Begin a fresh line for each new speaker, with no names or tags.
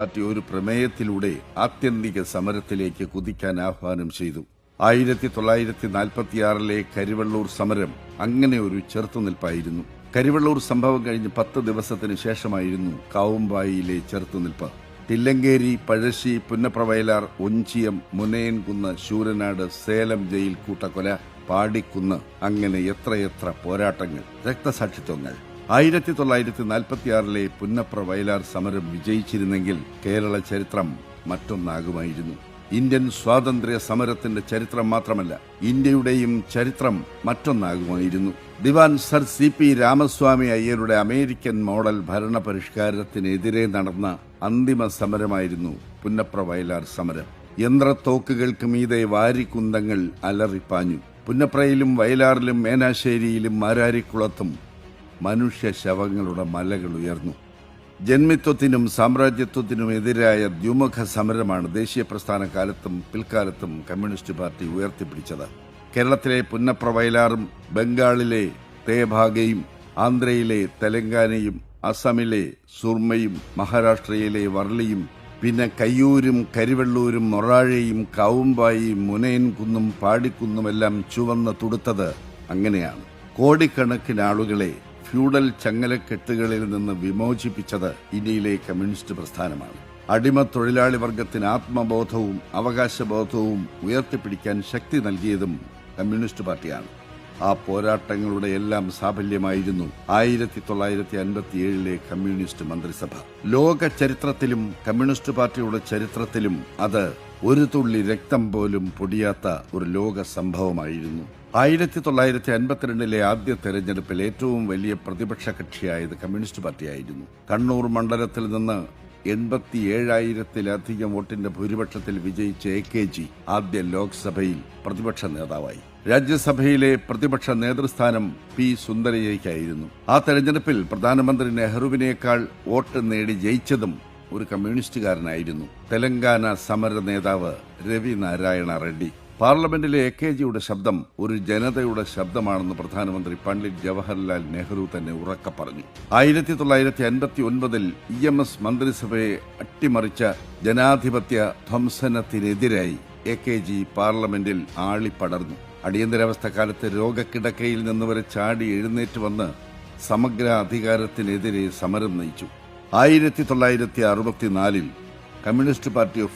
Party ഒരു പ്രമേയത്തിലൂടെ ആത്യന്തിക സമരത്തിലേക്ക് കുതിക്കാൻ ആഹ്വാനം ചെയ്തു. 1946 കരിവെള്ളൂർ സമരം അങ്ങനെ ഒരു ചെറുത്തുനിൽപ്പായിരുന്നു. കരിവെള്ളൂർ സംഭവം കഴിഞ്ഞ് 10 ദിവസത്തിന് ശേഷമായിരുന്നു കാവുമ്പായിയിലെ ചെറുത്തുനിൽപ്പ്. തില്ലങ്കേരി, പഴശ്ശി, പുന്നപ്രവയലാർ, ഒഞ്ചിയം, മുനയൻകുന്ന്, ശൂരനാട്, സേലം ജയിൽ കൂട്ടക്കൊല, പാടിക്കുന്ന്, അങ്ങനെ എത്രയെത്ര പോരാട്ടങ്ങൾ, രക്തസാക്ഷിത്വങ്ങൾ. 1946 പുന്നപ്രവയലാർ സമരം വിജയിച്ചിരുന്നെങ്കിൽ കേരള ചരിത്രം മറ്റൊന്നാകുമായിരുന്നു. ഇന്ത്യൻ സ്വാതന്ത്ര്യ സമരത്തിന്റെ ചരിത്രം മാത്രമല്ല, ഇന്ത്യയുടെയും ചരിത്രം മറ്റൊന്നാകുമായിരുന്നു. ദിവാൻ സർ CP രാമസ്വാമി അയ്യരുടെ അമേരിക്കൻ മോഡൽ ഭരണപരിഷ്കാരത്തിനെതിരെ നടന്ന അന്തിമ സമരമായിരുന്നു പുന്നപ്രവയലാർ സമരം. യന്ത്രത്തോക്കുകൾക്ക് മീതെ വാരിക്കുന്തങ്ങൾ അലറിപ്പാഞ്ഞു. പുന്നപ്രയിലും വയലാറിലും മേനാശ്ശേരിയിലും മാരാരിക്കുളത്തും മനുഷ്യ ശവങ്ങളുടെ മലകൾ ഉയർന്നു. ജന്മിത്വത്തിനും സാമ്രാജ്യത്വത്തിനും എതിരായ ദ്വിമുഖ സമരമാണ് ദേശീയ പ്രസ്ഥാന കാലത്തും പിൽക്കാലത്തും കമ്മ്യൂണിസ്റ്റ് പാർട്ടി ഉയർത്തിപ്പിടിച്ചത്. കേരളത്തിലെ പുന്നപ്രവയലാറും ബംഗാളിലെ തേഭാഗയും ആന്ധ്രയിലെ തെലങ്കാനയും അസമിലെ സുർമയും മഹാരാഷ്ട്രയിലെ വർളിയും പിന്നെ കയ്യൂരും കരിവെള്ളൂരും മൊറാഴയും കാവുമ്പായിയും മുനയൻകുന്നും പാടിക്കുന്നുമെല്ലാം ചുവന്ന് തുടുത്തത് അങ്ങനെയാണ്. കോടിക്കണക്കിന് ആളുകളെ ഫ്യൂഡൽ ചങ്ങലക്കെട്ടുകളിൽ നിന്ന് വിമോചിപ്പിച്ചത് ഇന്ത്യയിലെ കമ്മ്യൂണിസ്റ്റ് പ്രസ്ഥാനമാണ്. അടിമ തൊഴിലാളി വർഗത്തിന് ആത്മബോധവും അവകാശബോധവും ഉയർത്തിപ്പിടിക്കാൻ ശക്തി നൽകിയതും കമ്മ്യൂണിസ്റ്റ് പാർട്ടിയാണ്. ആ പോരാട്ടങ്ങളുടെ എല്ലാം സാഫല്യമായിരുന്നു 1957 കമ്മ്യൂണിസ്റ്റ് മന്ത്രിസഭ. ലോക ചരിത്രത്തിലും കമ്മ്യൂണിസ്റ്റ് പാർട്ടിയുടെ ചരിത്രത്തിലും അത് ഒരു തുള്ളി രക്തം പോലും പൊടിയാത്ത ഒരു ലോക സംഭവമായിരുന്നു. 1952 ആദ്യ തെരഞ്ഞെടുപ്പിൽ ഏറ്റവും വലിയ പ്രതിപക്ഷ കക്ഷിയായത് കമ്മ്യൂണിസ്റ്റ് പാർട്ടിയായിരുന്നു. കണ്ണൂർ മണ്ഡലത്തിൽ നിന്ന് 87,000-ലധികം വോട്ടിന്റെ ഭൂരിപക്ഷത്തിൽ വിജയിച്ച AKG ആദ്യ ലോക്സഭയിൽ പ്രതിപക്ഷ നേതാവായി. രാജ്യസഭയിലെ പ്രതിപക്ഷ നേതൃസ്ഥാനം P. സുന്ദരയ്യയ്ക്കായിരുന്നു. ആ തെരഞ്ഞെടുപ്പിൽ പ്രധാനമന്ത്രി നെഹ്റുവിനേക്കാൾ വോട്ട് നേടി ജയിച്ചതും ഒരു കമ്മ്യൂണിസ്റ്റുകാരനായിരുന്നു. തെലങ്കാന സമര നേതാവ് രവി നാരായണ റെഡ്ഡി. പാർലമെന്റിലെ AKGയുടെ ശബ്ദം ഒരു ജനതയുടെ ശബ്ദമാണെന്ന് പ്രധാനമന്ത്രി പണ്ഡിറ്റ് ജവഹർലാൽ നെഹ്റു തന്നെ ഉറക്കെ പറഞ്ഞു. 1959 EMS മന്ത്രിസഭയെ അട്ടിമറിച്ച ജനാധിപത്യ ധ്വംസനത്തിനെതിരായി AKG പാർലമെന്റിൽ ആളിപ്പടർന്നു. അടിയന്തരാവസ്ഥ കാലത്ത് രോഗക്കിടക്കയിൽ നിന്ന് വരെ ചാടി എഴുന്നേറ്റ് വന്ന് സമഗ്ര അധികാരത്തിനെതിരെ സമരം നയിച്ചു. 1964 കമ്മ്യൂണിസ്റ്റ് പാർട്ടി ഓഫ്